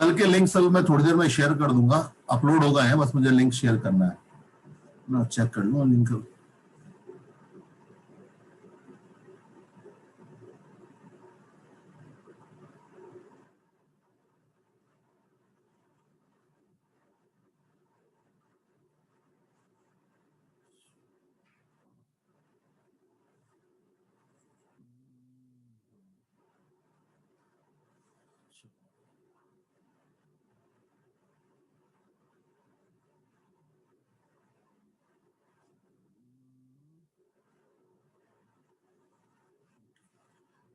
कल के लिंक सब मैं थोड़ी देर में शेयर कर दूंगा, अपलोड हो गए हैं, बस मुझे लिंक शेयर करना है ना, चेक कर लूँ लिंक।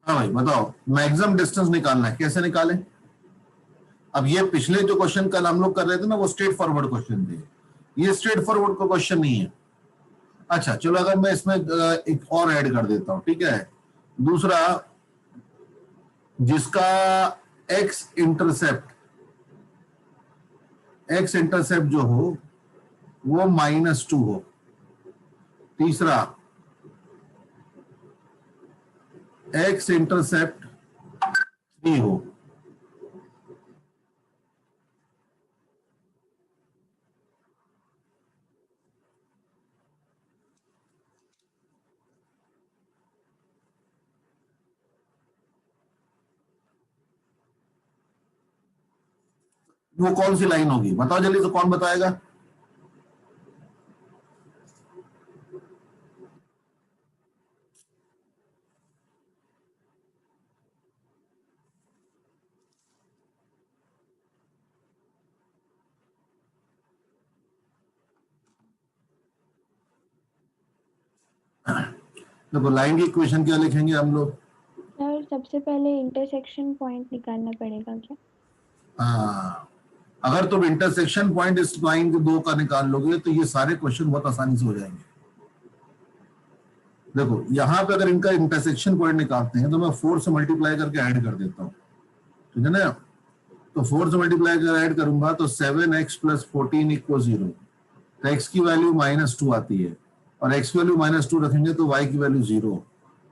हाँ भाई बताओ, मैक्सिमम डिस्टेंस निकालना है, कैसे निकालें? अब ये पिछले जो क्वेश्चन कल हम लोग कर रहे थे ना, वो स्ट्रेट फॉरवर्ड क्वेश्चन थे, ये स्ट्रेट फॉरवर्ड का क्वेश्चन नहीं है। अच्छा चलो, अगर मैं इसमें एक और ऐड कर देता हूं, ठीक है, दूसरा, जिसका एक्स इंटरसेप्ट जो हो वो -2 हो, तीसरा एक्स इंटरसेप्ट 3 हो, वो कौन सी लाइन होगी? बताओ जल्दी से, कौन बताएगा? देखो लाइन की इक्वेशन क्या लिखेंगे हम लोग? सर सबसे पहले इंटरसेक्शन पॉइंट निकालना पड़ेगा क्या? हाँ, अगर तुम इंटरसेक्शन पॉइंट इस लाइन के दो का निकाल लोगे तो ये सारे क्वेश्चन बहुत आसानी से हो जाएंगे। देखो यहां पे अगर इनका इंटरसेक्शन पॉइंट निकालते हैं तो मैं 4 से मल्टीप्लाई करके ऐड कर देता हूं, ठीक है ना? तो 4 से मल्टीप्लाई कर ऐड करूंगा तो 7x + 14 = 0, तो x की वैल्यू -2 आती है, और x की वैल्यू -2 रखेंगे तो y की वैल्यू 0,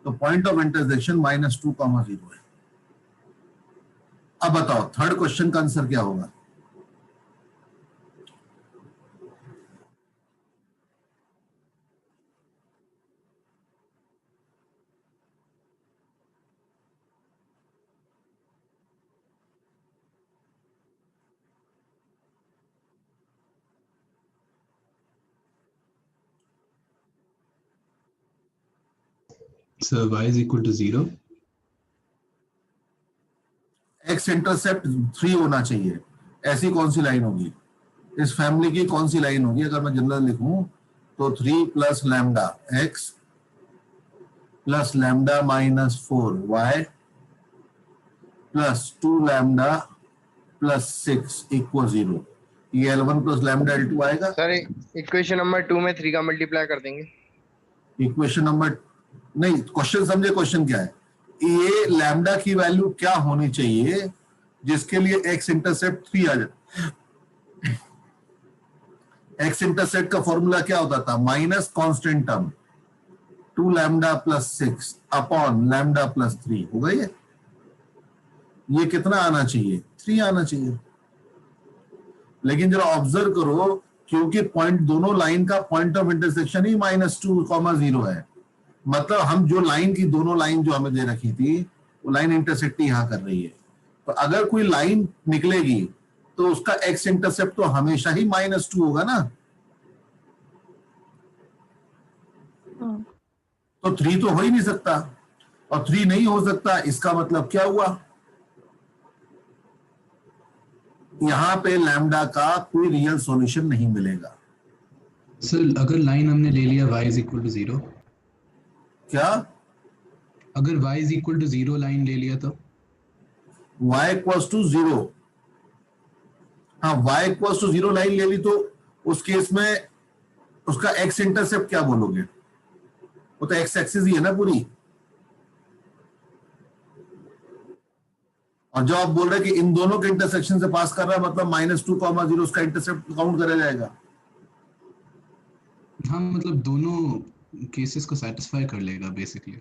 तो पॉइंट ऑफ इंटरसेक्शन -2, 0 है। अब बताओ थर्ड क्वेश्चन का आंसर क्या होगा? So y is equal to 0. X intercept 3 होना चाहिए, ऐसी कौन सी लाइन होगी? इस फैमिली की कौन सी लाइन होगी? अगर मैं जनरल लिखूं तो 3 + lambda x + lambda -4 y + 2 lambda + 6 = 0, ये L1 + लैम्डा L2 आएगा। सर इक्वेशन नंबर 2 में 3 का मल्टीप्लाई कर देंगे। इक्वेशन नंबर नहीं, क्वेश्चन समझे, क्वेश्चन क्या है? ये लैम्डा की वैल्यू क्या होनी चाहिए जिसके लिए एक्स इंटरसेप्ट 3 आ जाए? एक्स इंटरसेप्ट का फॉर्मूला क्या होता था? Minus constant term 2 lambda + 6 upon lambda + 3 हो गई है। ये कितना आना चाहिए? 3 आना चाहिए। लेकिन जरा ऑब्जर्व करो, क्योंकि पॉइंट, दोनों लाइन का पॉइंट ऑफ इंटरसेक्शन ही -2, 0 है, मतलब हम जो लाइन की, दोनों लाइन जो हमें दे रखी थी वो लाइन इंटरसेक्ट यहां कर रही है। तो अगर कोई लाइन निकलेगी तो उसका एक्स इंटरसेप्ट तो हमेशा ही -2 होगा ना। तो 3 तो हो ही नहीं सकता, और 3 नहीं हो सकता, इसका मतलब क्या हुआ? यहां पे लैम्डा का कोई रियल सॉल्यूशन नहीं मिलेगा। सर अगर लाइन हमने ले लिया y is equal to 0, क्या? अगर y is equal to 0 line ले लिया तो y = 0, हाँ y = 0 लाइन ले ली तो उस केस में उसका एक्स इंटरसेप्ट क्या बोलोगे? वो तो एक्स एक्सिस ही है ना पूरी। और जो आप बोल रहे हैं कि इन दोनों के इंटरसेक्शन से पास कर रहा है, मतलब -2, 0 उसका इंटरसेप्ट काउंट करा जाएगा। हाँ, मतलब दोनों केसेस को सेटिस्फाई कर लेगा बेसिकली।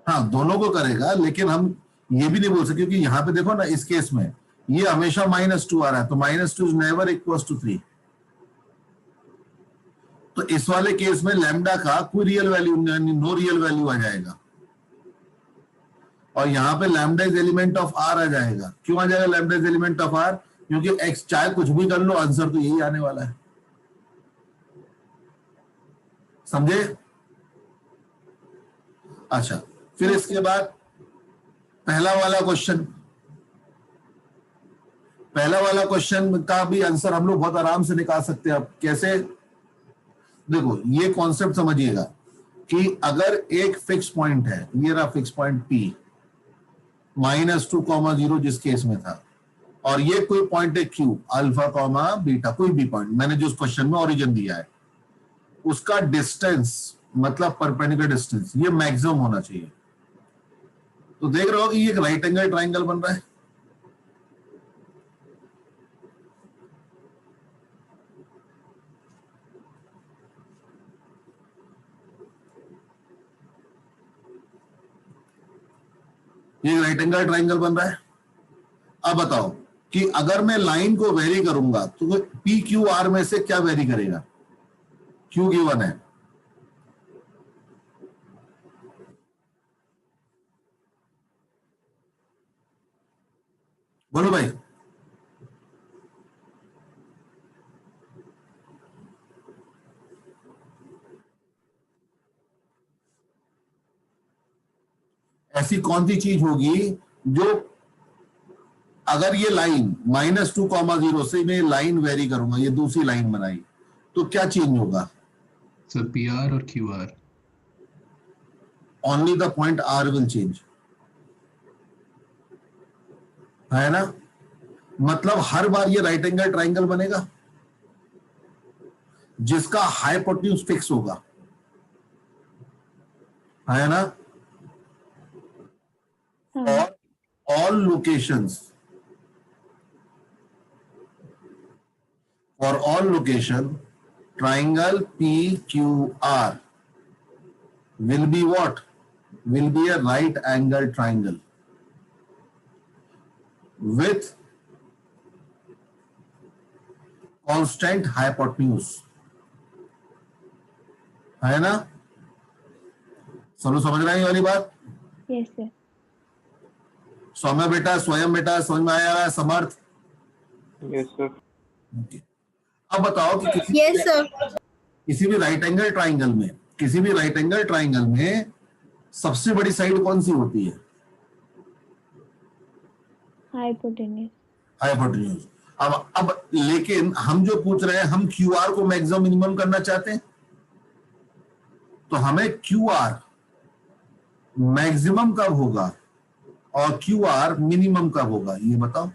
हाँ दोनों को करेगा, लेकिन हम ये भी नहीं बोल सकते, क्योंकि यहाँ पे देखो ना, इस केस में ये हमेशा -2 आ रहा है, तो -2 इज नेवर इक्वल्स टू 3। तो इस वाले केस में लैम्डा का कोई रियल वैल्यू यानी नो रियल वैल्यू आ जाएगा, और यहां पे lambda is element of R आ जाएगा। क्यों आ जाएगा lambda is element of R? क्योंकि एक्स चाहे कुछ भी कर लो, आंसर तो यही आने वाला है। समझे? अच्छा, फिर इसके बाद पहला वाला क्वेश्चन का भी आंसर हम लोग बहुत आराम से निकाल सकते हैं। अब कैसे? देखो, ये कॉन्सेप्ट समझिएगा कि अगर एक फिक्स पॉइंट है, ये रहा फिक्स पॉइंट P -2, 0 जिस केस में था, और ये कोई पॉइंट है Q अल्फा, बीटा, कोई भी पॉइंट मैंने जो क्वेश्चन में ओरिजिन दिया है, उसका डिस्टेंस मतलब परपेंडिकुलर डिस्टेंस ये मैक्सिमम होना चाहिए। तो देख रहे हो कि ये एक राइट एंगल ट्राइंगल बन रहा है। ये राइट एंगल ट्राइंगल बन रहा है। अब बताओ कि अगर मैं लाइन को वेरी करूंगा तो पी क्यू आर में से क्या वेरी करेगा? क्यू गिवन है, बोलो भाई। ऐसी कौन सी चीज होगी जो अगर ये लाइन -2, 0 से मैं लाइन वेरी करूंगा, ये दूसरी लाइन बनाई, तो क्या चेंज होगा? सर PR और QR। Only the point are will change, है ना? मतलब हर बार ये राइट एंगल ट्राइंगल बनेगा जिसका हाइपोटेन्यूज फिक्स होगा, है ना? और all locations, for all location triangle PQR will be what? Will be a right angle triangle with constant hypotenuse, है ना? सब लोग समझ रहे हैं ये वाली बात? Yes sir. सौम्य बेटा, स्वयं बेटा, समझ में आया? समर्थ? Yes sir. अब बताओ कि किसी भी राइट एंगल ट्राइंगल में सबसे बड़ी साइड कौन सी होती है? हाइपोटेन्यूज। अब लेकिन हम जो पूछ रहे हैं, हम क्यूआर को मैक्सिमम मिनिमम करना चाहते हैं, तो हमें क्यूआर मैक्सिमम कब होगा और क्यूआर मिनिमम कब होगा, ये बताओ।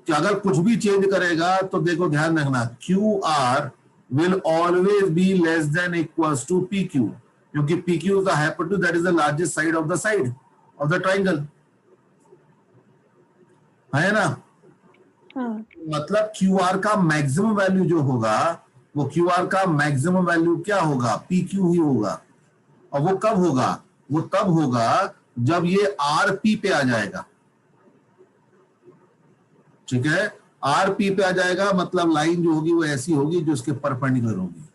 कि अगर कुछ भी चेंज करेगा तो देखो ध्यान रखना, QR will always be less than equals to P Q, क्योंकि P Q is the hypotenuse that is the largest side of the triangle, है ना? मतलब क्यूआर का मैक्सिमम वैल्यू जो होगा, वो क्यूआर का मैक्सिमम वैल्यू क्या होगा? पी क्यू ही होगा। और वो कब होगा? वो तब होगा जब ये आर पी पे आ जाएगा, ठीक है? आर पी पे आ जाएगा मतलब लाइन जो होगी वो ऐसी होगी जो उसके परपेंडिकुलर होगी।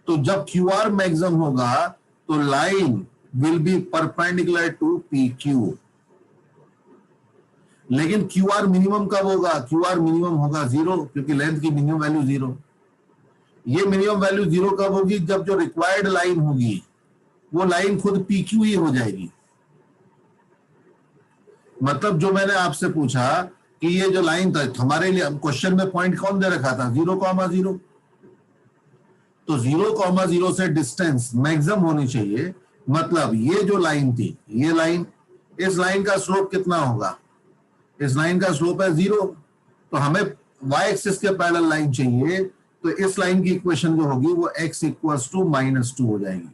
तो जब क्यू आर मैक्सिमम होगा तो line will be perpendicular to P Q. लेकिन क्यू आर मिनिमम कब होगा? क्यू आर मिनिमम होगा 0, क्योंकि लेंथ की मिनिमम वैल्यू 0। ये मिनिमम वैल्यू 0 कब होगी? जब जो रिक्वायर्ड लाइन होगी वो लाइन खुद पी क्यू ही हो जाएगी। मतलब जो मैंने आपसे पूछा कि ये जो लाइन था, हमारे लिए क्वेश्चन में पॉइंट कौन दे रखा था? 0,0। तो 0,0 से डिस्टेंस मैक्सिमम होनी चाहिए। मतलब ये जो लाइन थी, ये लाइन, इस लाइन का स्लोप कितना होगा? इस लाइन का स्लोप है 0। तो हमें y एक्सिस के पैरेलल लाइन चाहिए, तो इस लाइन की इक्वेशन जो होगी वो x इक्वल्स टू -2 हो जाएगी।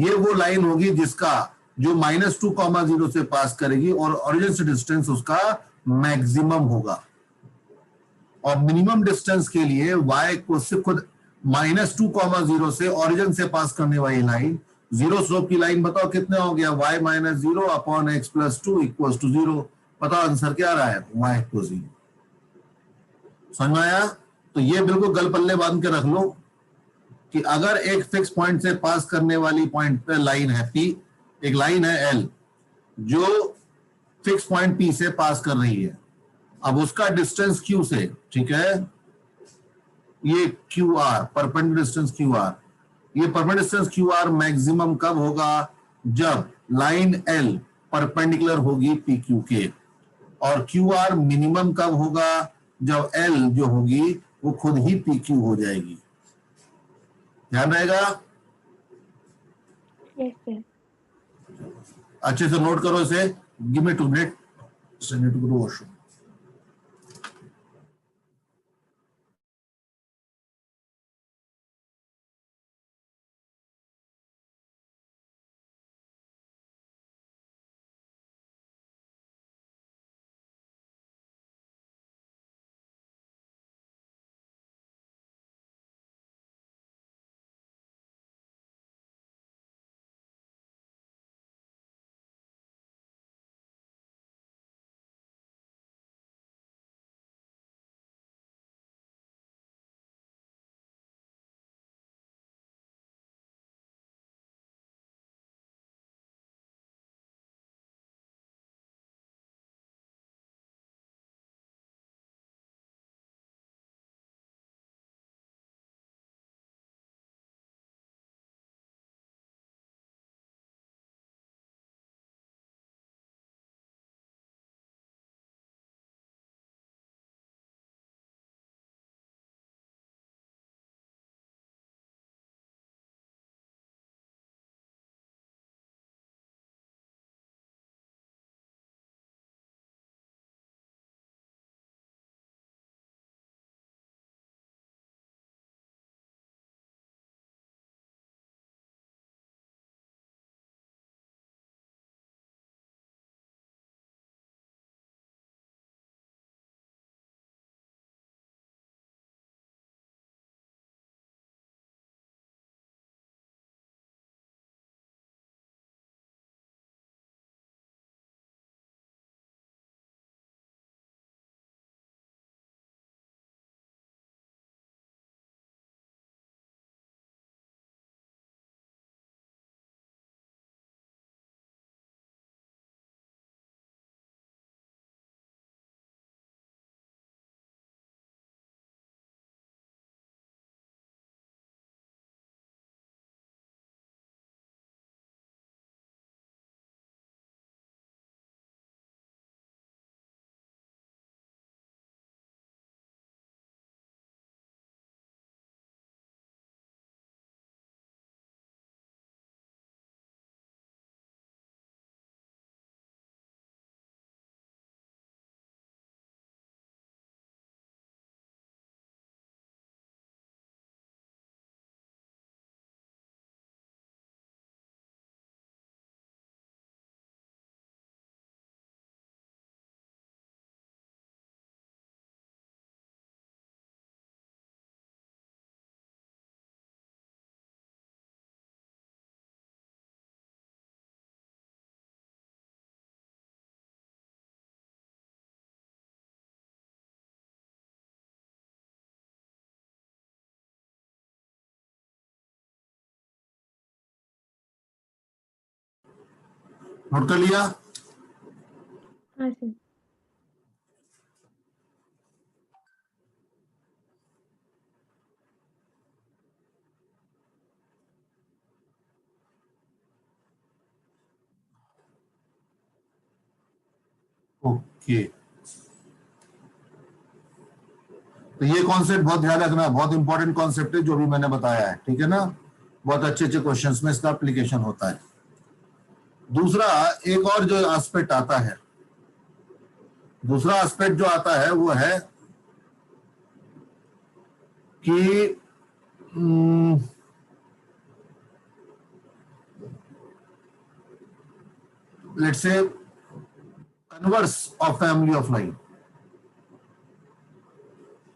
ये वो लाइन होगी जिसका जो -2,0 से पास करेगी और ओरिजिन से डिस्टेंस उसका मैक्सिमम होगा। और मिनिमम डिस्टेंस के लिए y को सिर्फ खुद -2,0 से ओरिजिन से पास करने वाली लाइन जीरो स्लोप की लाइन बताओ कितने हो गया, y minus zero upon x plus two equal to zero. बताओ आंसर क्या आ रहा है, y इक्वल जीरो। समझ में आया? तो ये बिल्कुल गल पल्ले बांध के रख लो कि अगर एक फिक्स पॉइंट से पास करने वाली पॉइंट पे लाइन है P, एक लाइन है L जो फिक्स पॉइंट P से पास कर रही है, अब उसका डिस्टेंस Q से, ठीक है, ये QR परपेंडिकुलर डिस्टेंस QR, ये परपेंडिकुलर डिस्टेंस QR मैक्सिमम कब होगा, जब लाइन L परपेंडिकुलर होगी PQ के, और QR मिनिमम कब होगा, जब L जो होगी वो खुद ही PQ हो जाएगी। ध्यान रहेगा? Yes sir. अच्छे से नोट करो इसे। Give me 2 minute, need to go to washroom. Note कर लिया? हाँ सर। ओके, तो ये कॉन्सेप्ट बहुत ध्यान रखना, बहुत इंपॉर्टेंट कॉन्सेप्ट है जो भी मैंने बताया है, ठीक है ना। बहुत अच्छे अच्छे क्वेश्चंस में इसका एप्लीकेशन होता है। दूसरा एक और जो एस्पेक्ट आता है, दूसरा एस्पेक्ट जो आता है वो है कि let's say converse of family of line,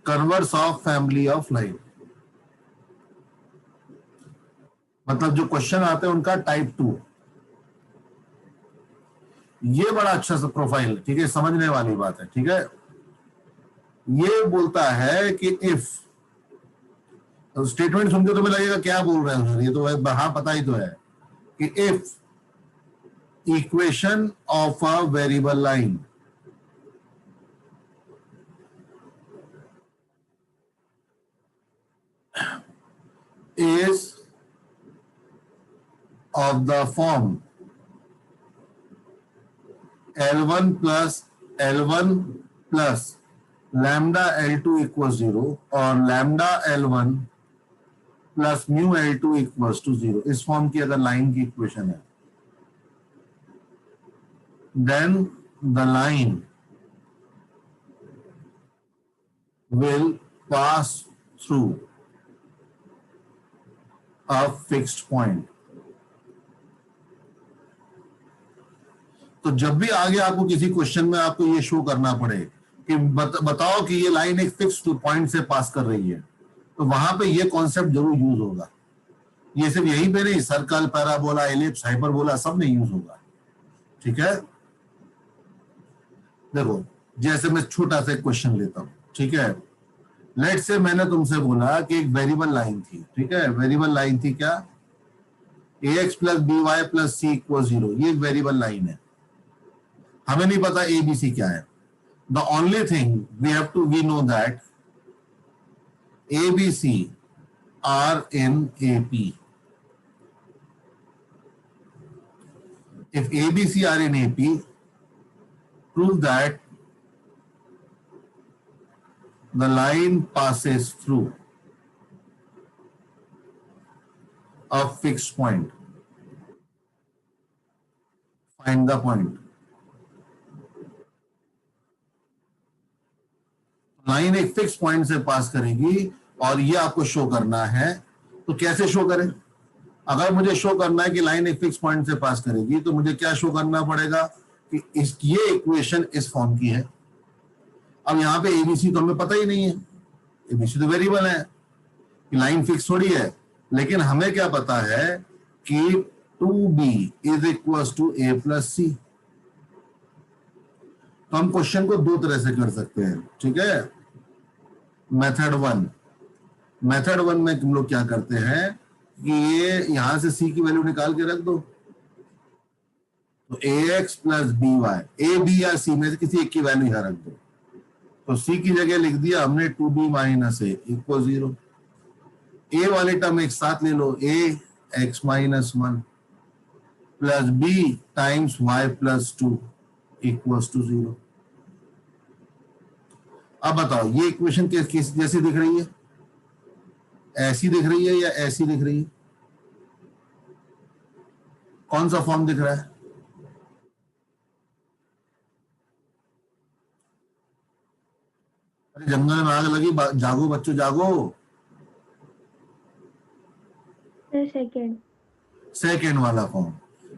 converse of family of line. मतलब जो क्वेश्चन आते हैं उनका टाइप 2। ये बड़ा अच्छा सा प्रोफाइल, ठीक है, समझने वाली बात है, ठीक है। ये बोलता है कि इफ, स्टेटमेंट सुन के तुम्हें लगेगा क्या बोल रहे हैं सर, ये तो हाँ पता ही तो है कि if equation of a variable line is of the form L1 plus L1 plus lambda L2 equals 0 और lambda L1 plus mu L2 equals to 0, इस फॉर्म की अगर लाइन की इक्वेशन है, then the line will pass through a fixed point. तो जब भी आगे आपको किसी क्वेश्चन में आपको ये शो करना पड़े कि बताओ कि ये लाइन एक फिक्स पॉइंट से पास कर रही है, तो वहां पे ये कॉन्सेप्ट जरूर यूज होगा। ये सिर्फ यहीं पे नहीं, सर्कल, पैराबोला, एलिप्स, हाइपरबोला सब में यूज होगा, ठीक है। देखो जैसे मैं छोटा सा क्वेश्चन लेता हूं, ठीक है। लेट से मैंने तुमसे बोला कि एक वेरिएबल लाइन थी, ठीक है। वेरिएबल लाइन थी क्या, ax plus B Y plus C equal 0, ये एक वेरिएबल लाइन है। हमें नहीं पता ए बी सी क्या है। The only thing we know that A B C are in A P. If A B C are in A P, prove that the line passes through a fixed point. Find the point. Line एक fix point से पास करेगी और ये आपको show करना है। तो कैसे शो करें? अगर मुझे शो करना है कि लाइन एक फिक्स पॉइंट से पास करेगी, तो मुझे क्या शो करना पड़ेगा कि ये इक्वेशन इस फॉर्म की है। अब यहाँ पे एबीसी तो हमें पता ही नहीं है, एबीसी तो वेरिएबल है, कि लाइन फिक्स थोड़ी है। लेकिन हमें क्या पता है कि 2b is equal to a plus C. तो हम क्वेश्चन को दो तरह से कर सकते हैं, ठीक है। मेथड वन में तुम लोग क्या करते हैं कि ये यहां से c की वैल्यू निकाल के रख दो, तो ax plus B Y, A B या सी में से किसी एक की वैल्यू यहां रख दो। तो c की जगह लिख दिया हमने 2b माइनस ए इक्वल 0। ए वाले टर्म एक साथ ले लो, a x minus 1 plus b times y plus 2 equals to 0। अब बताओ ये इक्वेशन किस जैसी दिख रही है? ऐसी दिख रही है या ऐसी दिख रही है? कौन सा फॉर्म दिख रहा है? अरे जंगल में आग लगी, जागो बच्चों जागो। सेकेंड वाला फॉर्म।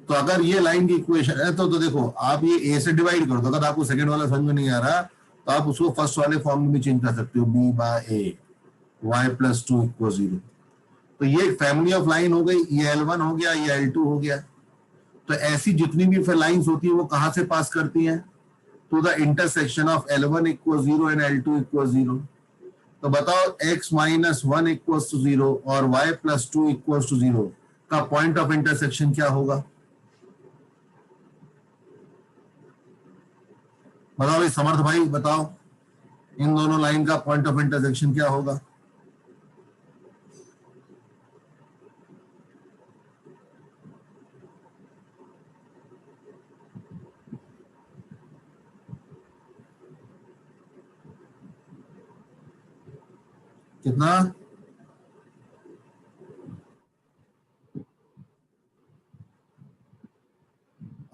तो अगर ये लाइन की इक्वेशन है तो देखो आप ये ए से डिवाइड कर दो। अगर आपको सेकेंड वाला समझ में नहीं आ रहा तो आप उसको फर्स्ट वाले फॉर्म में भी चेंज कर सकते हो, बी बाय ए वाई प्लस 2 इक्वल 0। तो ये एक फैमिली ऑफ लाइन हो गई, ये L1 हो गया, ये L2 हो गया। तो ऐसी जितनी भी फिर लाइंस होती है वो कहां से पास करती हैं? To the intersection of L1 equal 0 and L2 equal 0। तो बताओ x माइनस 1 इक्वल टू 0 और y प्लस 2 इक्वल टू 0 का पॉइंट ऑफ इंटरसेक्शन क्या होगा? बताओ भाई समर्थ भाई, बताओ इन दोनों लाइन का पॉइंट ऑफ इंटरसेक्शन क्या होगा? कितना?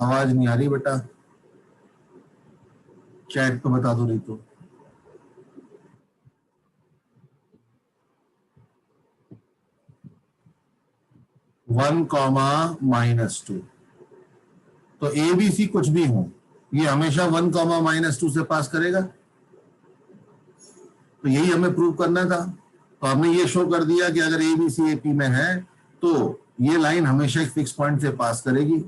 आवाज नहीं आ रही बेटा, चैट पे बता दो नहीं तो। One comma minus 2। तो ए बी सी कुछ भी हो, ये हमेशा 1 कॉमा माइनस 2 से पास करेगा। तो यही हमें प्रूव करना था। तो हमने ये शो कर दिया कि अगर ए बी सी ए पी में है तो ये लाइन हमेशा एक फिक्स पॉइंट से पास करेगी,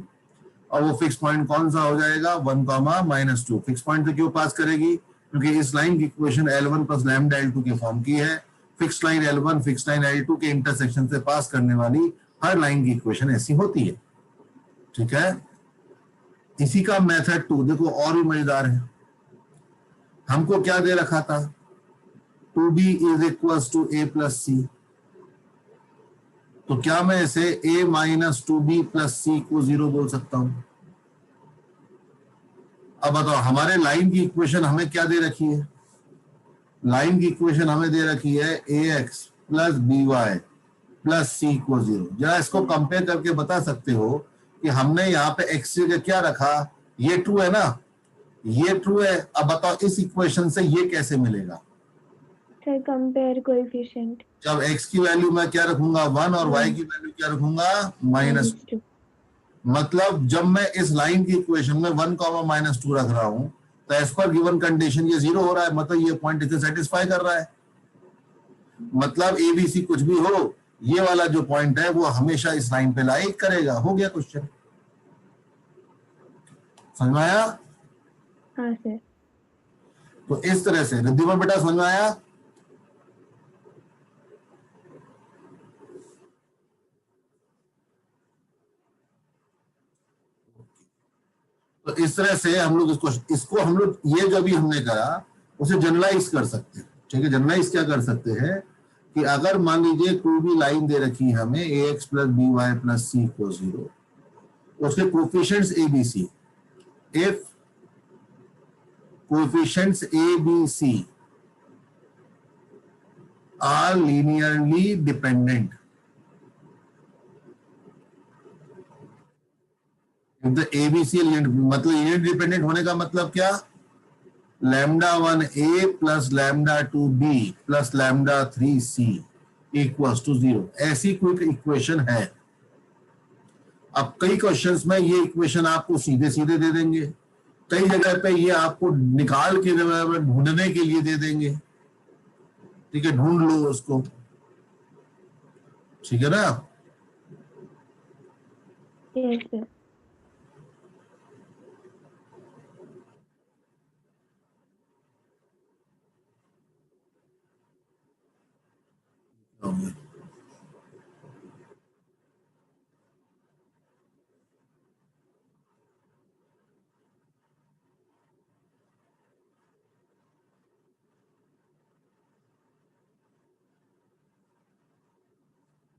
और वो फिक्स पॉइंट कौन सा हो जाएगा, 1, -2। फिक्स पॉइंट से क्यों पास करेगी, क्योंकि इस लाइन की equation L1 plus lambda L2 के फॉर्म की है। Fix line L1 fix line L2 के इंटरसेक्शन से पास करने वाली हर लाइन की इक्वेशन ऐसी होती है, ठीक है। इसी का मेथड 2 देखो और भी मजेदार है। हमको क्या दे रखा था, 2b is equals to a plus C, तो क्या मैं इसे a माइनस 2b प्लस सी को 0 बोल सकता हूं। अब बताओ, हमारे लाइन की इक्वेशन हमें क्या दे रखी है, लाइन की इक्वेशन हमें दे रखी है ax प्लस by प्लस सी को 0। जरा इसको कंपेयर करके बता सकते हो कि हमने यहाँ पे x जगह क्या रखा, ये ट्रू है ना, ये ट्रू है। अब बताओ इस इक्वेशन से ये कैसे मिलेगा, सर कंपेयर कोएफिशिएंट, जब x की वैल्यू मैं क्या रखूंगा 1 और y की वैल्यू क्या रखूंगा -2। मतलब जब मैं इस लाइन की इक्वेशन में 1, -2 रख रहा हूं तो एज पर गिवन कंडीशन ये 0 हो रहा है, मतलब ये पॉइंट इसे सेटिस्फाई कर रहा है। मतलब ABC कुछ भी हो, ये वाला जो पॉइंट है वो हमेशा इस लाइन पे लाइक करेगा। हो गया क्वेश्चन, समझ में आया। हाँ सर। तो इस तरह से रिद्धिमा बेटा समझ में आया। तो इस तरह से हम लोग इसको हम लोग ये जो भी हमने करा उसे जनरलाइज कर सकते हैं, ठीक है। जनरलाइज क्या कर सकते हैं कि अगर मान लीजिए कोई भी लाइन दे रखी है हमें ax plus by plus c को 0, उसके coefficients ABC, if coefficients ABC are linearly dependent, if the ABC मतलब linearly dependent होने का मतलब क्या, λ1a plus λ2b plus λ3c equals to 0, ऐसी कोई इक्वेशन है। अब कई क्वेश्चंस में ये इक्वेशन आपको सीधे सीधे दे देंगे, कई जगह पे ये आपको निकाल के ढूंढने के लिए दे देंगे, ठीक है, ढूंढ लो उसको, ठीक है ना। Yes sir.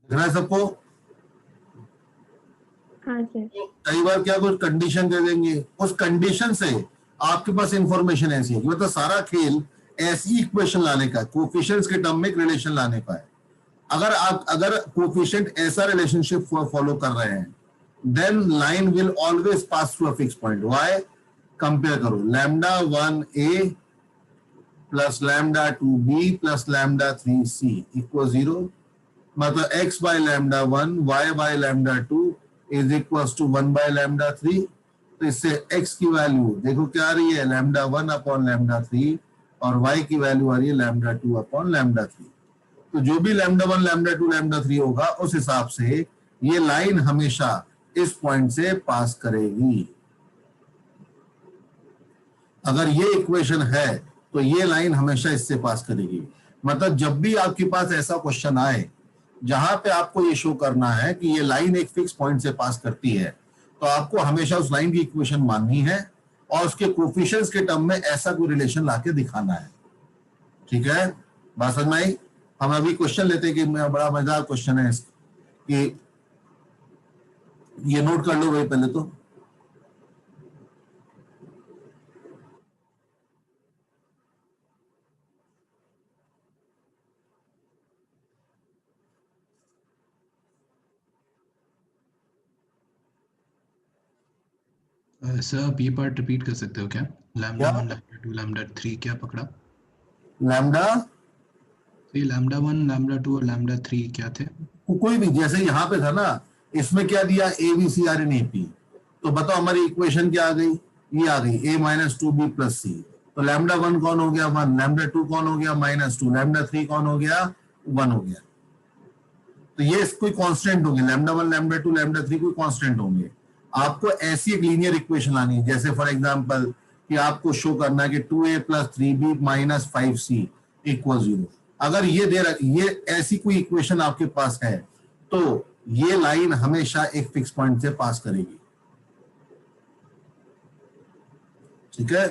दिख रहा है सबको। हाँ सर। कई बार क्या कुछ कंडीशन दे देंगे, उस कंडीशन से आपके पास इंफॉर्मेशन ऐसी है कि मतलब सारा खेल ऐसी इक्वेशन लाने का, कोएफिशिएंट्स के टर्म में एक रिलेशन लाने का है। अगर कोएफिशिएंट ऐसा रिलेशनशिप फॉलो कर रहे हैं then line will always pass through a fix point. Why, compare करो λ1a plus λ2b plus λ3c equal 0, मतलब x by λ1 y by λ2 is equal to 1 by λ3। तो इससे x की वैल्यू देखो क्या आ रही है, λ1 अपॉन λ3, और y की वैल्यू आ रही है λ2 अपॉन λ3। तो जो भी λ1 λ2 λ3 होगा उस हिसाब से ये लाइन हमेशा इस पॉइंट से पास करेगी। अगर ये इक्वेशन है तो ये लाइन हमेशा इससे पास करेगी। मतलब जब भी आपके पास ऐसा क्वेश्चन आए जहां पे आपको ये शो करना है कि ये लाइन एक फिक्स पॉइंट से पास करती है, तो आपको हमेशा उस लाइन की इक्वेशन माननी है और उसके कोएफिशिएंट्स के टर्म में ऐसा कोई रिलेशन लाके दिखाना है, ठीक है। बात समझ में आई। हम अभी क्वेश्चन लेते हैं कि बड़ा मजेदार क्वेश्चन है कि ये नोट कर लो भाई पहले तो। सर आप ये पार्ट रिपीट कर सकते हो क्या, λ1 λ2 λ3 क्या पकड़ा, लैम्डा ये λ1 λ2 और λ3 क्या थे। कोई भी, जैसे यहाँ पे था ना, इसमें क्या दिया ABCRNAP, तो बताओ हमारी इक्वेशन क्या आ गई, ये आ गई a minus 2b plus C. तो λ1 कौन हो गया 1, λ2 कौन हो गया -2, λ3 कौन हो गया 1 हो गया। तो ये कोई कांस्टेंट होंगे, लैम्डा 1 लैम्डा 2 लैम्डा 3 कोई कांस्टेंट होंगे। आपको ऐसी एक लीनियर इक्वेशन लानी है, जैसे फॉर एग्जांपल कि आपको शो करना है कि 2a + 3b - 5c = 0। अगर ये ऐसी कोई इक्वेशन आपके पास है तो ये लाइन हमेशा एक फिक्स पॉइंट से पास करेगी। ठीक है,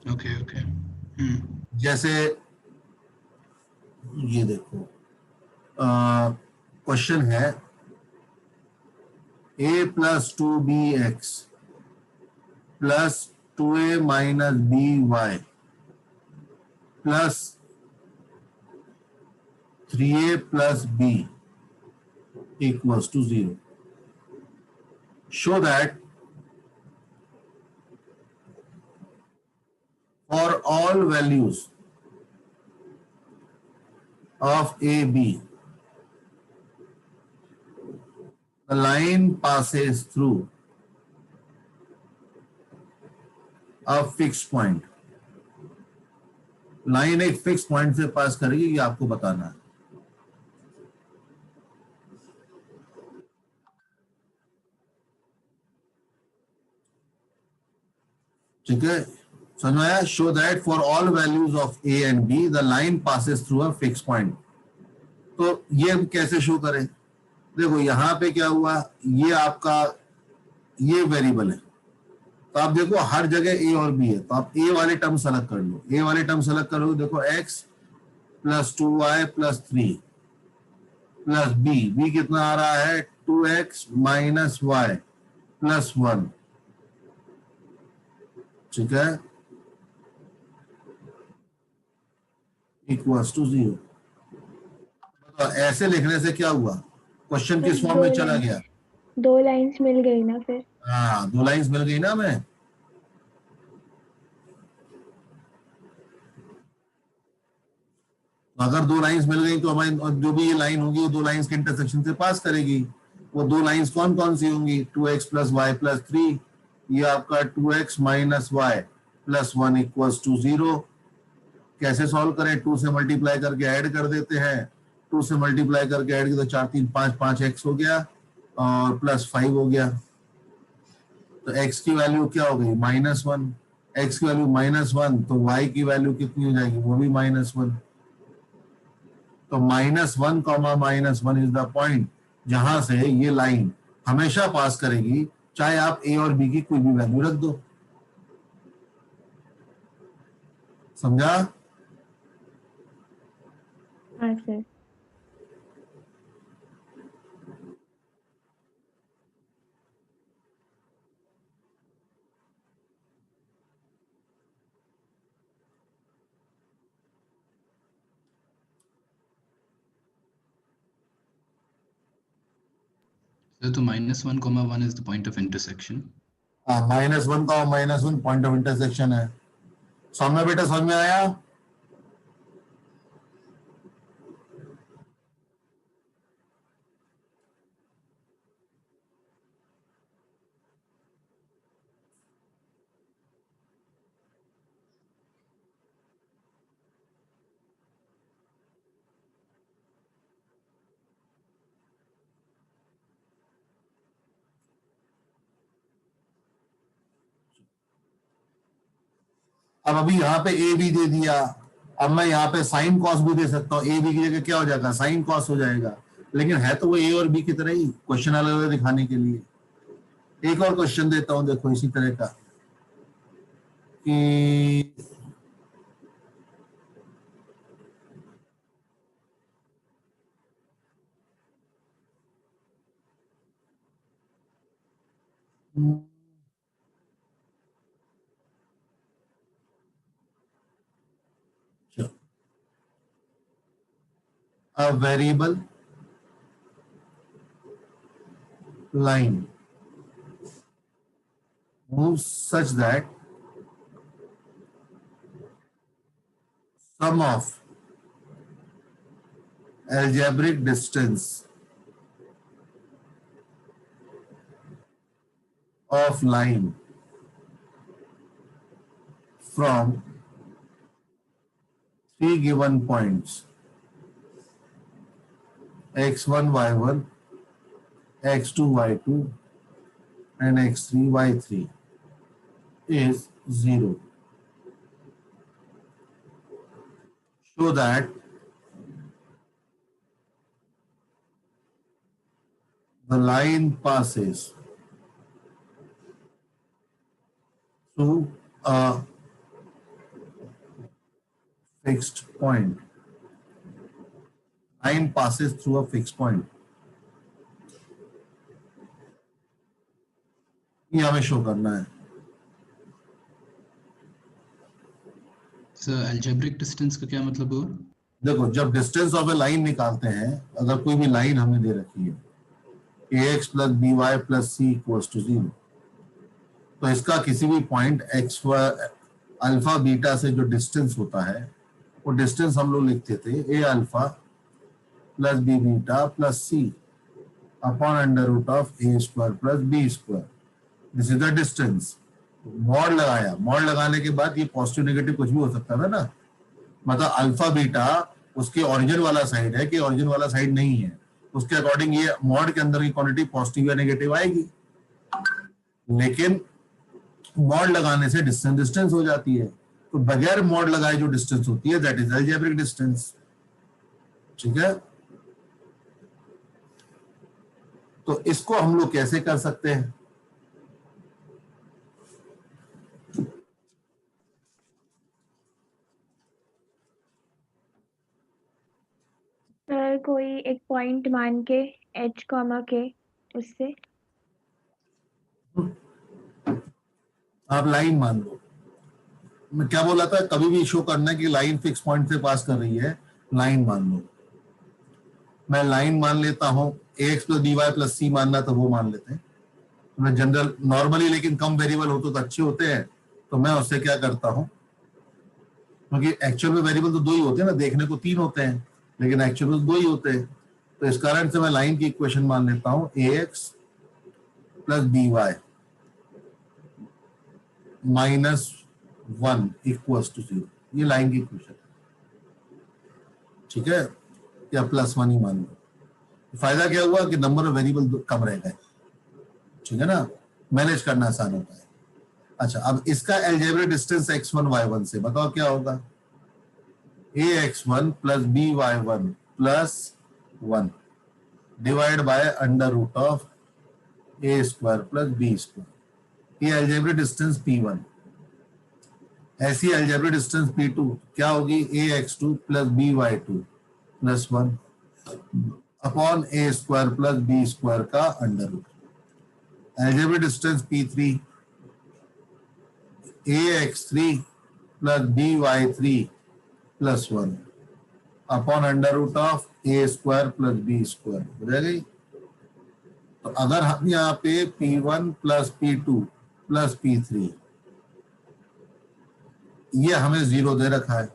ओके ओके। जैसे ये देखो क्वेश्चन है a + 2bx + 2a - by plus 3a plus b equals to 0. Show that for all values of a, b, the line passes through a fixed point. Line एक fix point से पास करेगी, ये आपको बताना है। ठीक है, समझ में आया? Show that for all values of A and be the line passes through a fix point. तो ये हम कैसे शो करें? देखो यहां पे क्या हुआ, ये आपका ये वेरिएबल है, तो आप देखो हर जगह ए और बी है, तो आप ए वाले टर्म सेलेक्ट कर लो। ए वाले टर्म सेलेक्ट करो, देखो x + 2y + 3 प्लस बी कितना आ रहा है 2x - y + 1। ठीक है, इक्वल्स टू 0। तो ऐसे लिखने से क्या हुआ, क्वेश्चन किस फॉर्म में चला गया? 2 लाइंस मिल गई ना फिर। हाँ, 2 लाइंस मिल गई ना। मैं अगर 2 लाइंस मिल गई तो हमारी जो भी ये लाइन होगी वो 2 लाइंस के इंटरसेक्शन से पास करेगी। वो 2 लाइंस कौन कौन सी होंगी? 2x + y + 3, ये आपका 2x - y + 1 = 0। कैसे सॉल्व करें? 2 से मल्टीप्लाई करके ऐड कर देते हैं। 2 से मल्टीप्लाई करके ऐड किया तो 4 3 5 5x हो गया और +5 हो गया। तो x की वैल्यू क्या हो गई? -1। x की वैल्यू -1 तो y की वैल्यू कितनी हो जाएगी? वो भी -1। तो -1, -1 इज द पॉइंट जहां से ये लाइन हमेशा पास करेगी, चाहे आप ए और बी की कोई भी वैल्यू रख दो। समझा? हाँ सर। तो -1, 1 is the point of intersection. हाँ, -1 का -1 पॉइंट ऑफ इंटरसेक्शन है। सौम्य बेटा समझ में आया? अब अभी यहाँ पे ए बी दे दिया, अब मैं यहाँ पे साइन कॉस भी दे सकता हूँ। ए बी की जगह क्या हो जाएगा? साइन कॉस हो जाएगा। लेकिन है तो वो ए और बी की तरह ही, क्वेश्चन अलग अलग दिखाने के लिए। एक और क्वेश्चन देता हूं, देखो इसी तरह का कि a variable line moves such that sum of algebraic distance of line from 3 given points x1 y1, x2 y2 and x3 y3 is 0. Show that the line passes through a fixed point. Line passes through a fixed point. ये हमें show करना है. Sir algebraic distance का क्या मतलब हुआ? देखो, जब डिस्टेंस ऑफ ए लाइन निकालते हैं, अगर कोई भी लाइन हमें दे रखी है ax plus B Y plus C equals to 0, तो इसका किसी भी पॉइंट एक्स अल्फा बीटा से जो डिस्टेंस होता है, वो डिस्टेंस हम लोग लिखते थे A alpha plus B beta plus C upon under root of A square plus B square. This is the distance. Mod लगाया, मॉड लगाने के बाद ये पॉजिटिव नेगेटिव कुछ भी हो सकता था ना. मतलब अल्फा बीटा उसके ओरिजिन वाला साइड है कि ओरिजिन वाला साइड नहीं है, उसके अकॉर्डिंग ये मॉड के अंदर की क्वांटिटी पॉजिटिव या नेगेटिव आएगी. लेकिन मॉड लगाने से डिस्टेंस डिस्टेंस हो जाती है, तो बगैर मॉड लगाए जो डिस्टेंस होती है दैट इज अलजेब्रिक डिस्टेंस. ठीक है, तो इसको हम लोग कैसे कर सकते हैं? सर कोई एक पॉइंट मान के h कॉमा के उससे आप लाइन मान लो. मैं क्या बोला था, कभी भी शो करना कि लाइन फिक्स पॉइंट से पास कर रही है, लाइन मान लो. मैं लाइन मान लेता हूं, ax प्लस dy प्लस सी मानना तो वो मान लेते हैं. मैं जनरल नॉर्मली, लेकिन कम वेरिएबल हो तो अच्छे होते हैं, तो मैं उससे क्या करता हूं, क्योंकि एक्चुअल में वेरिएबल तो दो ही होते हैं ना, देखने को तीन होते हैं लेकिन एक्चुअल में दो ही होते हैं. तो इस कारण से मैं लाइन की इक्वेशन मान लेता हूं ax plus B Y minus 1 equals to 0. ये लाइन की इक्वेशन है. ठीक है, या प्लस 1 ही मान लो. फायदा क्या हुआ कि नंबर ऑफ वेरिएबल कम रह गए. ठीक है ना, मैनेज करना आसान होता है. अच्छा, अब इसका अलजेब्रिक डिस्टेंस x1 y1 से बताओ क्या होगा. ax1 plus by1 plus 1 divide by under root of a square plus b square. ये अलजेब्रिक डिस्टेंस p1. ऐसी अलजेब्रिक डिस्टेंस p2 क्या होगी, ax2 plus by2 plus 1 upon a square plus b square का under root. Algebraic distance p3 ax3 plus by3 plus 1 upon under root of a square plus b square. हो जाएगी. तो अगर हम यहाँ पे p1 plus p2 plus p3, ये हमें 0 दे रखा है.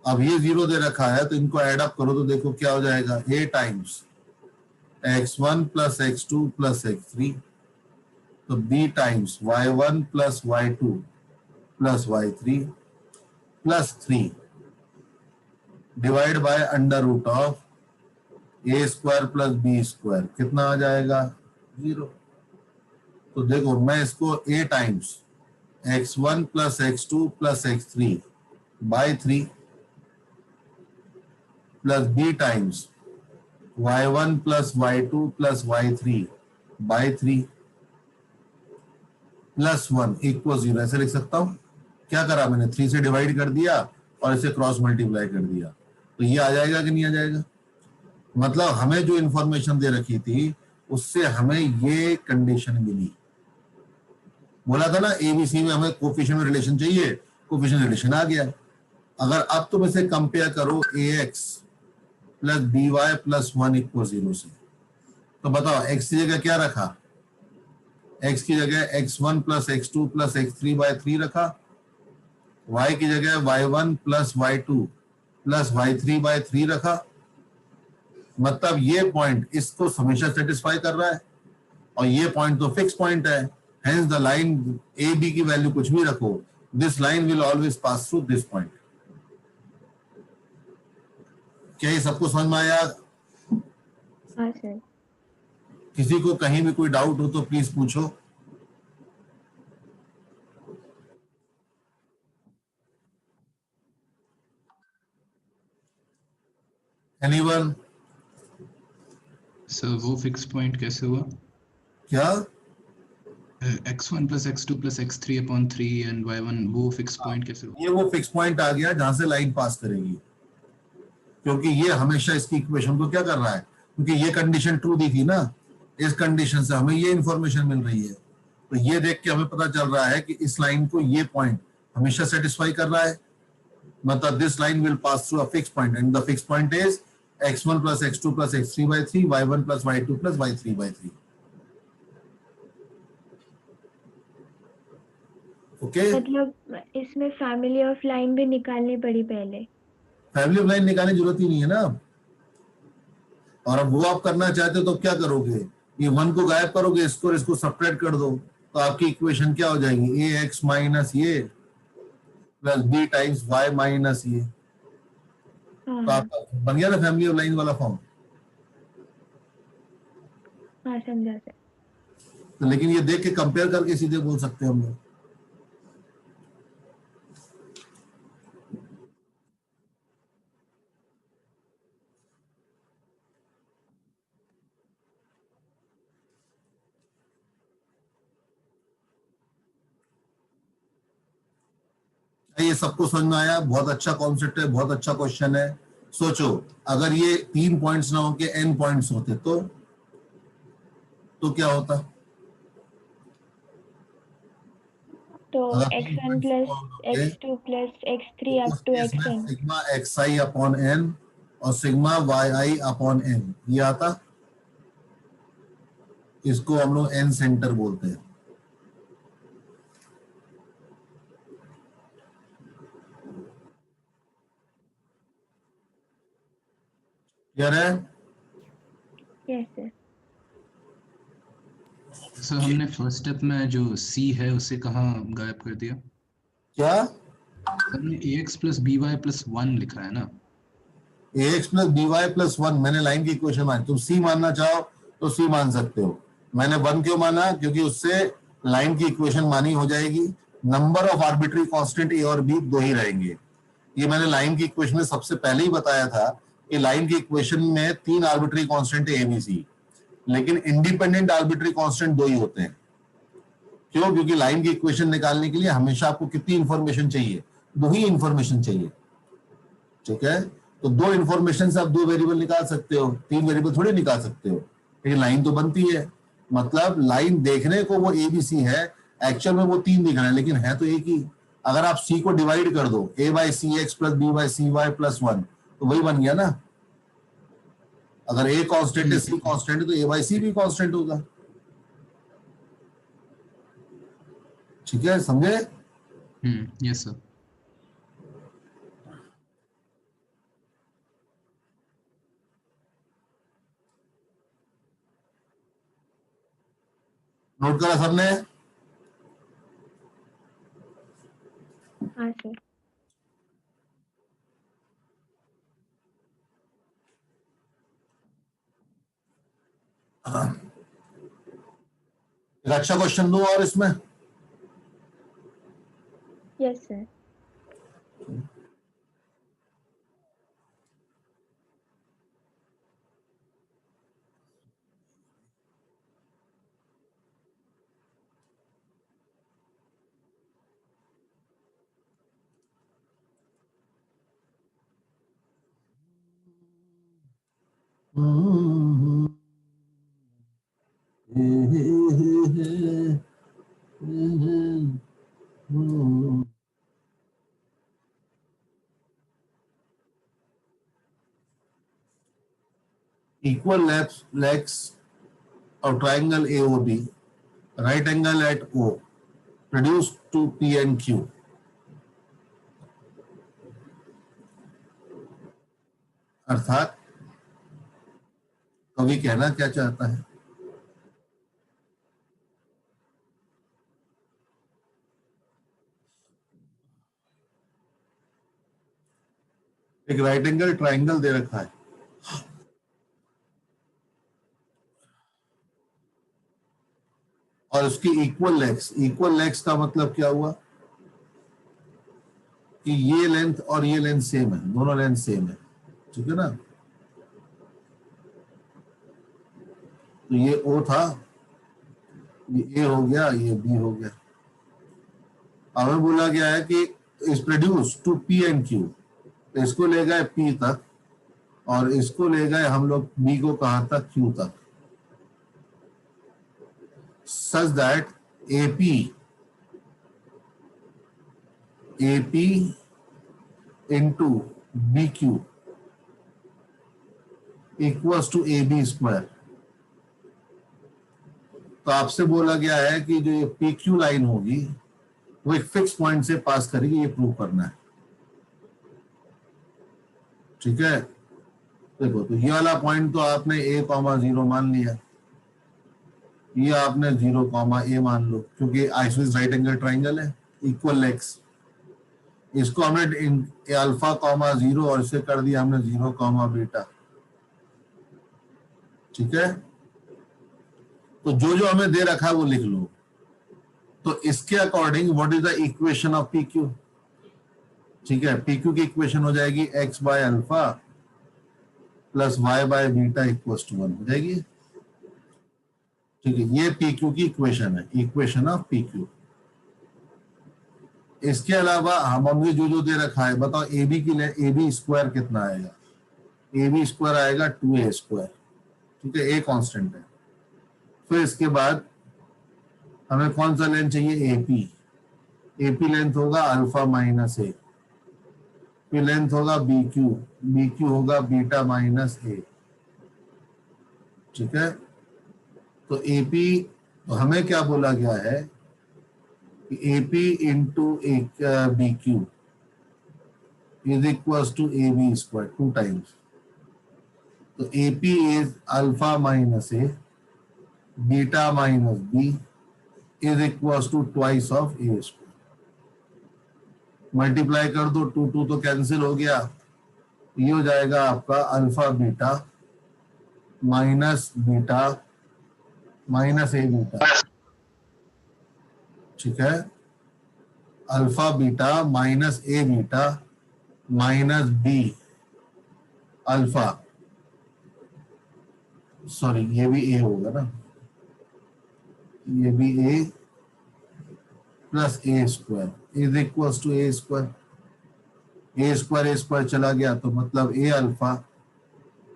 अब ये 0 दे रखा है तो इनको ऐड अप करो तो देखो क्या हो जाएगा, a times x1 plus x2 plus x3, तो b times y1 plus y2 plus y3 plus 3 divide by under root of a square plus b square. कितना आ जाएगा, 0. तो देखो मैं इसको a times x1 plus x2 plus x3 by 3 plus b times y1 plus y2 plus y3 by 3 plus 1 equal 0 ऐसे लिख सकता हूं. क्या करा मैंने, 3 से डिवाइड कर दिया और इसे क्रॉस मल्टीप्लाई कर दिया, तो ये आ जाएगा कि नहीं आ जाएगा. मतलब हमें जो इंफॉर्मेशन दे रखी थी उससे हमें ये कंडीशन मिली. बोला था ना एबीसी में हमें कोफिशिएंट रिलेशन चाहिए, कोफिशिएंट रिलेशन आ गया. अगर अब तुम इसे कंपेयर करो ax plus B Y plus 1 equal 0 से, तो बताओ x की जगह क्या रखा, x की जगह x1 plus x2 plus x3 by 3 रखा, y की जगह y1 plus y2 plus y3 by 3 रखा. मतलब ये पॉइंट इसको हमेशा सेटिस्फाई कर रहा है और ये पॉइंट तो फिक्स पॉइंट है. Hence the line A B की वैल्यू कुछ भी रखो, this line will always pass through this point. क्या ये सबको समझ में आया? हाँ सर। किसी को कहीं भी कोई डाउट हो तो प्लीज पूछो। एनीवन? सर वो फिक्स पॉइंट कैसे हुआ? क्या? x1 plus x2 plus x3 upon 3 and y1 वो फिक्स पॉइंट कैसे हुआ? ये वो फिक्स पॉइंट आ गया जहां से लाइन पास करेगी, क्योंकि ये हमेशा इसकी इक्वेशन को क्या कर रहा है, क्योंकि ये कंडीशन ट्रू दी थी ना, इस कंडीशन से हमें ये इंफॉर्मेशन मिल रही है, तो ये देख के हमें पता चल रहा है कि इस लाइन को ये पॉइंट हमेशा सेटिस्फाई कर रहा है, मतलब this line will pass through a fix point and the fix point is x1 plus x2 plus x3 by 3, y1 plus y2 plus y3 by 3. Okay? मतलब इसमें फैमिली ऑफ लाइन भी निकालनी पड़ी पहले। फैमिली ऑफ लाइन निकालने की जरूरत ही नहीं है ना, और अब वो आप करना चाहते हो तो क्या करोगे, ये वन को गायब करोगे, इसको और इसको सब्ट्रैक्ट कर दो, तो आपकी इक्वेशन क्या हो जाएगी, ए एक्स माइनस ये plus B times Y minus ये, हाँ तो हाँ आपका बन गया ना फैमिली ऑफ लाइन वाला फॉर्म। हाँ, समझा सर। तो लेकिन ये देख के कंपेयर करके सीधे बोल सकते हैं हम लोग। ये सबको समझ में आया? बहुत अच्छा कॉन्सेप्ट है, बहुत अच्छा क्वेश्चन है। सोचो अगर ये 3 पॉइंट्स ना होके n पॉइंट्स होते तो क्या होता? तो अगर 3 x1 पॉइंट्स प्लस होते x2 प्लस x3 तो अप उस टू केस में xn। Sigma xi upon n और सिग्मा yi अपॉन n ये आता, इसको हम लोग n सेंटर बोलते हैं। क्लियर है? Yes sir. सर हमने फर्स्ट स्टेप में जो c है उसे कहाँ गायब कर दिया? क्या? हमने ax प्लस by प्लस 1 लिखा है ना? ax प्लस by प्लस 1 मैंने लाइन की इक्वेशन मानी, तुम c मानना चाहो तो c मान सकते हो। मैंने 1 क्यों माना, क्योंकि उससे लाइन की इक्वेशन मानी हो जाएगी, number of arbitrary constant a और b दो ही रहेंगे। ये मैंने लाइन की इक्वेशन में सबसे पहले ही बताया था कि लाइन की इक्वेशन में 3 arbitrary constant a b c, लेकिन इंडिपेंडेंट आर्बिट्री कांस्टेंट 2 ही होते हैं। क्यों? क्योंकि लाइन की इक्वेशन निकालने के लिए हमेशा आपको कितनी इंफॉर्मेशन चाहिए, 2 ही इंफॉर्मेशन चाहिए। ठीक है, तो 2 इंफॉर्मेशन से आप 2 वेरिएबल निकाल सकते हो, 3 वेरिएबल थोड़ी निकाल सकते हो, लेकिन लाइन तो बनती है। मतलब लाइन देखने को वो एबीसी है, एक्चुअल में वो 3 दिख रहा है, लेकिन है तो एक ही। अगर आप सी को डिवाइड कर दो, a by C X plus B by C Y plus 1, तो वही बन गया ना। अगर a कांस्टेंट है, c कांस्टेंट है, तो a बाई सी भी कांस्टेंट होगा। ठीक है, समझे? Yes sir. नोट करा सबने? हाँ सर। एक अच्छा क्वेश्चन दो और इसमें। Yes sir. Equal legs of triangle AOB, right angle at O, reduced to P and Q. अर्थात कवि कहना क्या चाहता है, एक राइट एंगल ट्राइंगल दे रखा है, और उसकी इक्वल लेग्स का मतलब क्या हुआ कि ये लेंथ और ये लेंथ सेम है, दोनों लेंथ सेम है, ठीक है ना। तो ये O था, ये A हो गया, ये B हो गया। हमें बोला गया है कि इस produce to P and Q, तो इसको ले गए P तक और इसको ले गए हम लोग B को कहां तक, Q तक, such that AP into BQ equals to AB square. तो आपसे बोला गया है कि जो ये PQ लाइन होगी वो एक फिक्स पॉइंट से पास करेगी, ये प्रूव करना है, ठीक है। देखो, तो ये वाला पॉइंट तो आपने A,0 मान लिया, ये आपने 0,A मान लो, क्योंकि आइसोसेलेस राइट एंगल ट्राइंगल है, इक्वल लेग्स। इसको हमने अल्फा,0 और इसे कर दिया हमने 0,β, ठीक है। तो जो जो हमें दे रखा है वो लिख लो। तो इसके according what is the equation of PQ, ठीक है। PQ की इक्वेशन हो जाएगी x by alpha plus y by beta equals to 1 हो जाएगी, ठीक है। ये PQ की इक्वेशन है, इक्वेशन ऑफ PQ। इसके अलावा हमने जो जो दे रखा है, बताओ AB की AB स्क्वायर कितना आएगा, AB स्क्वायर आएगा 2A स्क्वायर, ठीक है। A कांस्टेंट है। फिर इसके बाद हमें कौन सा लेंथ चाहिए, AP लेंथ होगा अल्फा माइनस A, फिर लेंथ होगा BQ होगा बीटा माइनस A, ठीक है। तो AP, तो हमें क्या बोला गया है कि AP into BQ is equal to AB square 2 times. तो AP is alpha minus A beta minus B is equal to twice of A square. Multiply कर दो, 2 तो कैंसिल हो गया, ये हो जाएगा आपका alpha beta minus beta minus A beta, ठीक है। Alpha beta minus A beta minus B alpha, sorry ये भी A होगा ना, ये भी A plus A square is equal to A square. A square चला गया, तो मतलब A alpha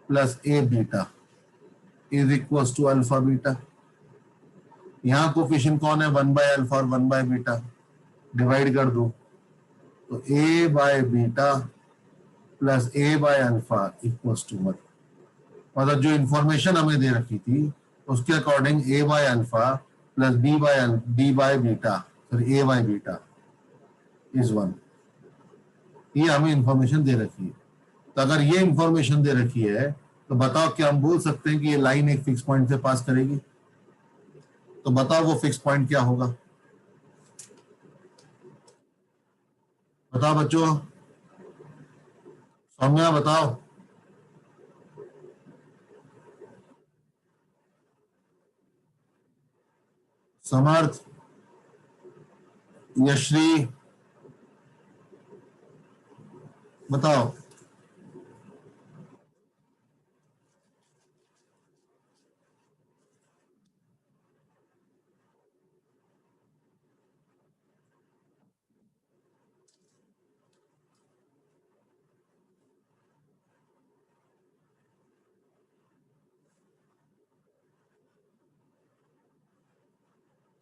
plus A beta is equal to alpha beta. यहाँ कोफिशिएंट कौन है, 1 बाय अल्फा और 1 बाय बीटा, डिवाइड कर दो, तो A by beta plus A by alpha equal to 1। मतलब जो इंफॉर्मेशन हमें दे रखी थी उसके according A by alpha plus B by beta, sorry A by beta is 1। ये हमें इंफॉर्मेशन दे रखी है। तो अगर ये इंफॉर्मेशन दे रखी है तो बताओ क्या हम बोल सकते हैं कि ये लाइन एक फिक्स पॉइंट से पास करेगी? तो बताओ वो फिक्स पॉइंट क्या होगा, बताओ बच्चों, सौम्या बताओ। समर्थ, यश्री बताओ।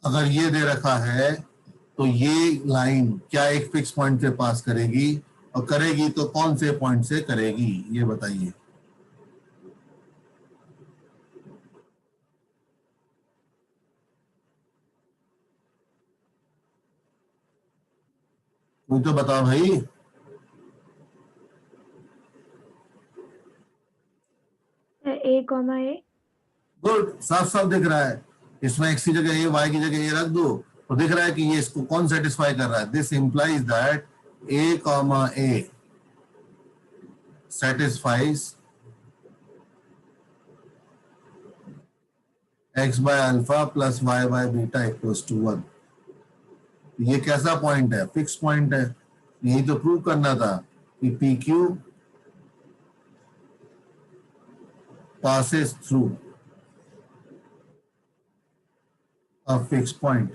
अगर ये दे रखा है तो ये लाइन क्या एक फिक्स पॉइंट से पास करेगी, और करेगी तो कौन से पॉइंट से करेगी, ये बताइए। कोई तो बताओ भाई। A, गुड, साफ साफ दिख रहा है। इसमें x की जगह a, y की जगह a रख दो तो दिख रहा है कि ये इसको कौन सेटिस्फाई कर रहा है। This implies that A, satisfies x by alpha plus y by beta equals to 1। ये कैसा पॉइंट है? फिक्स पॉइंट है। यही तो प्रूव करना था कि P Q passes through a fixed point।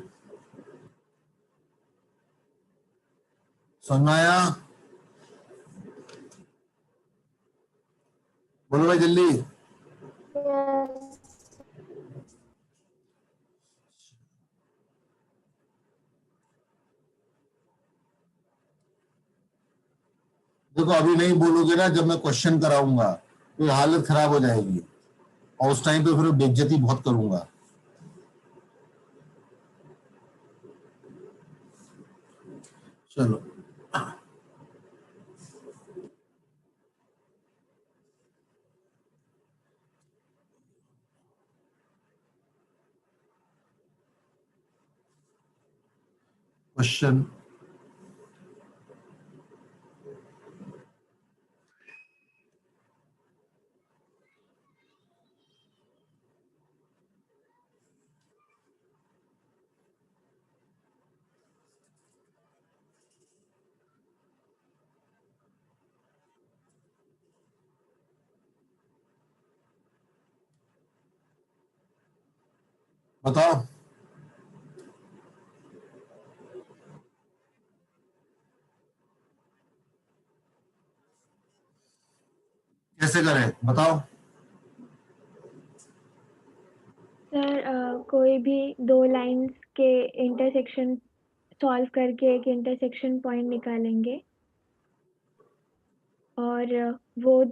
समझ आया? बोलो भाई जल्दी। देखो अभी नहीं बोलोगे ना, जब मैं क्वेश्चन कराऊंगा तो हालत खराब हो जाएगी और उस टाइम पे फिर बेइज्जती बहुत करूंगा। चलो क्वेश्चन बताओ। कैसे करें बताओ। सर कोई भी दो लाइंस के इंटरसेक्शन सॉल्व करके एक इंटरसेक्शन पॉइंट निकालेंगे और वो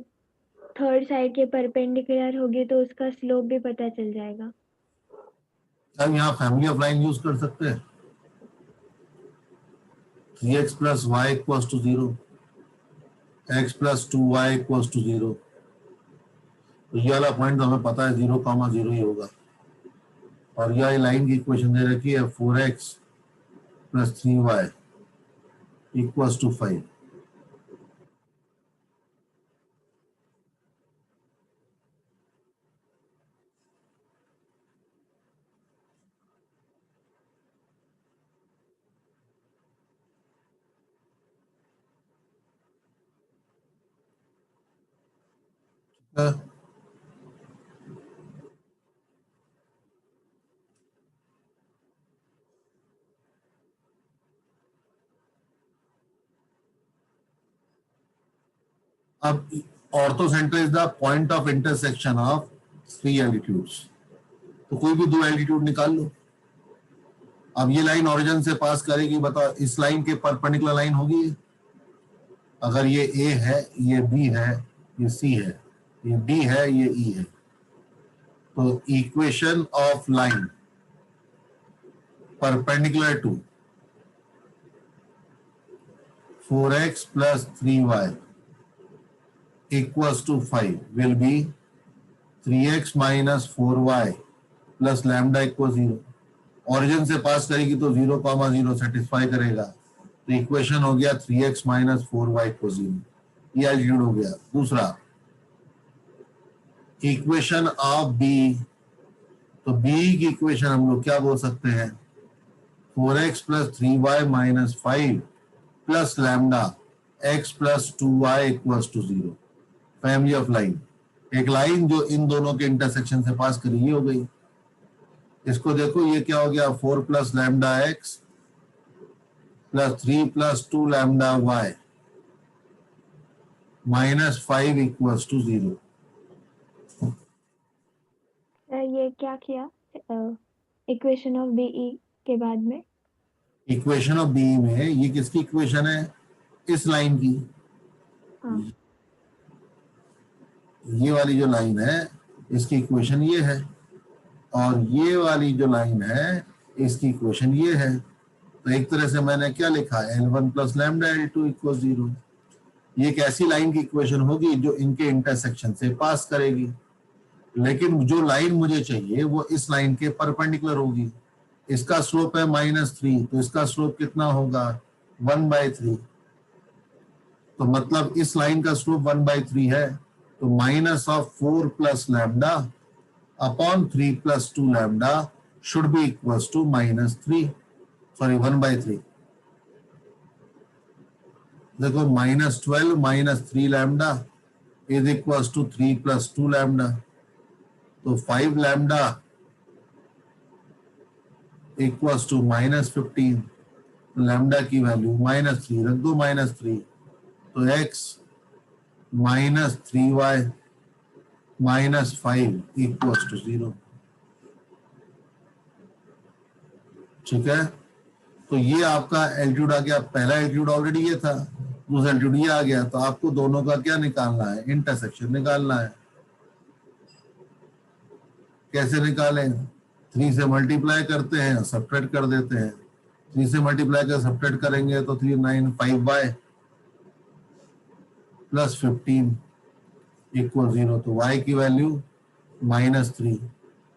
थर्ड साइड के परपेंडिकुलर होगी तो उसका स्लोप भी पता चल जाएगा। हम यहाँ फैमिली ऑफ लाइन यूज कर सकते हैं। 3x plus Y equals to 0, x plus 2y equals to 0। तो ये वाला पॉइंट तो हमें पता है 0,0 ही होगा। और यह लाइन की इक्वेशन दे रखी है 4x plus 3y equals to 5। अब orthocentre is the point of intersection of three altitudes. तो कोई भी दो एल्टीट्यूड निकाल लो। अब ये लाइन ओरिजिन से पास करेगी, बताओ इस लाइन के परपेंडिकुलर लाइन होगी। अगर ये ए है, ये बी है, ये सी है, ये डी है, ये ई है, तो equation of line perpendicular to 4x plus 3y equals to 5 will be 3x minus 4y plus lambda equals 0। Origin से पास करेगी तो 0,0 सेटिस्फाई करेगा। तो इक्वेशन हो गया 3x minus 4y equals 0। ये एल्टीट्यूड हो गया। दूसरा इक्वेशन ऑफ बी, तो बी की इक्वेशन हम लोग क्या बोल सकते हैं? 4x plus 3y minus 5 plus lambda x plus 2y equals to 0। Family of line, एक लाइन जो इन दोनों के इंटरसेक्शन से पास करी, ये हो गई। इसको देखो, ये क्या हो गया? 4 plus lambda x plus 3 plus 2 lambda y minus 5 equals to 0। ये क्या किया इक्वेशन ऑफ बीई के बाद में? इक्वेशन ऑफ बी में ये किसकी इक्वेशन है? इस लाइन की। हाँ। ये वाली जो लाइन है इसकी इक्वेशन ये है, और ये वाली जो लाइन है इसकी इक्वेशन ये है। तो एक तरह से मैंने क्या लिखा? L1 plus lambda L2 equal 0। ये एक ऐसी लाइन की इक्वेशन होगी जो इनके इंटरसेक्शन से पास करेगी। लेकिन जो लाइन मुझे चाहिए वो इस लाइन के परपेंडिकुलर होगी। इसका स्लोप है -3, तो इसका स्लोप कितना होगा? 1/3। तो मतलब इस लाइन का स्लोप 1/3 है, तो minus of 4 plus lambda upon 3 plus 2 lambda should be equals to -3, sorry 1/3। देखो -12 -3 lambda is equals to 3 plus 2 lambda, तो 5 लैम्डा इक्वल्स टू -15। लैम्डा की वैल्यू -3 रख दो, -3, तो x -3y -5 इक्वल्स टू 0। ठीक है, तो ये आपका एल्टीट्यूड आ गया। पहला एल्टीट्यूड ऑलरेडी ये था, दूसरा एल्टीट्यूड ये आ गया, तो आपको दोनों का क्या निकालना है? इंटरसेक्शन निकालना है। कैसे निकालें? 3 से मल्टीप्लाई करते हैं, सब्ट्रैक्ट कर देते हैं। 3 से मल्टीप्लाई कर सब्ट्रैक्ट करेंगे तो 3 9 5y प्लस 15 इक्वल 0। तो y की वैल्यू -3,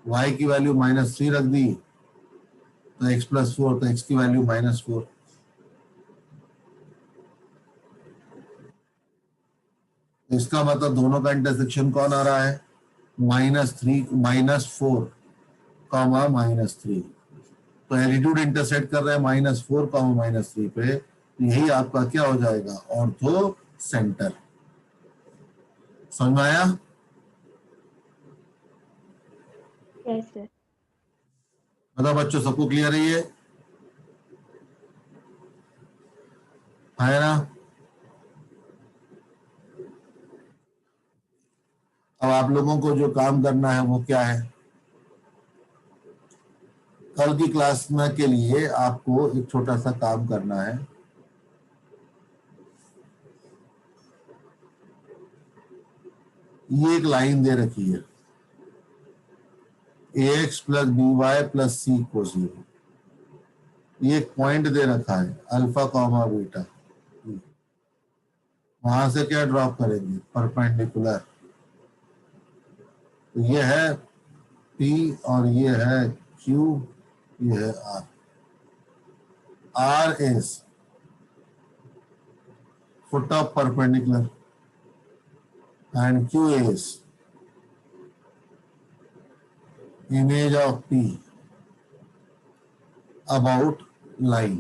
y की वैल्यू -3 रख दी तो x प्लस 4, तो x की वैल्यू -4। इसका मतलब दोनों का इंटरसेक्शन कौन आ रहा है? -3 -4 कॉमा -3। तो एल्टीट्यूड इंटरसेक्ट कर रहे हैं -4 कॉमा -3 पे, यही आपका क्या हो जाएगा? Ortho centre. समझ में आया? Yes sir. मतलब बच्चों सबको क्लियर है ये? है ना? अब आप लोगों को जो काम करना है वो क्या है? कल की क्लास में के लिए आपको एक छोटा सा काम करना है। ये एक लाइन दे रखी है, ax plus by plus c को 0। ये एक पॉइंट दे रखा है अल्फा कॉमा बीटा, वहां से क्या ड्रॉप करेंगे? परपेंडिकुलर। तो ये है P और ये है Q, ये है R। R is foot of perpendicular and Q is image of P about line।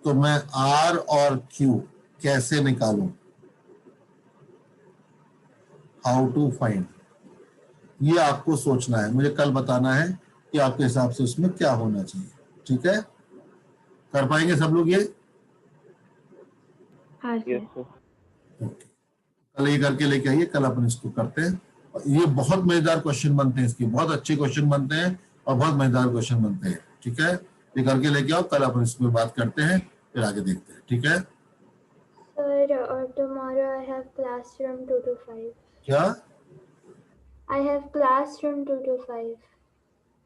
तो मैं R और Q कैसे निकालूं? हाउ टू फाइंड, ये आपको सोचना है। मुझे कल बताना है कि आपके हिसाब से उसमें क्या होना चाहिए। ठीक है, कर पाएंगे सब लोग ये? हाँ Yes, सर। sir. कल ये करके लेके आइए, कल अपन इसको करते हैं। ये बहुत मजेदार क्वेश्चन बनते हैं, इसके बहुत अच्छे क्वेश्चन बनते हैं और बहुत मजेदार क्वेश्चन बनते हैं। ठीक है, ये करके लेके आओ, कल अपन इसमें बात करते हैं, फिर आगे देखते हैं। ठीक है, Sir, tomorrow I have class from 2 to 5. क्या? I have class from 2 to 5.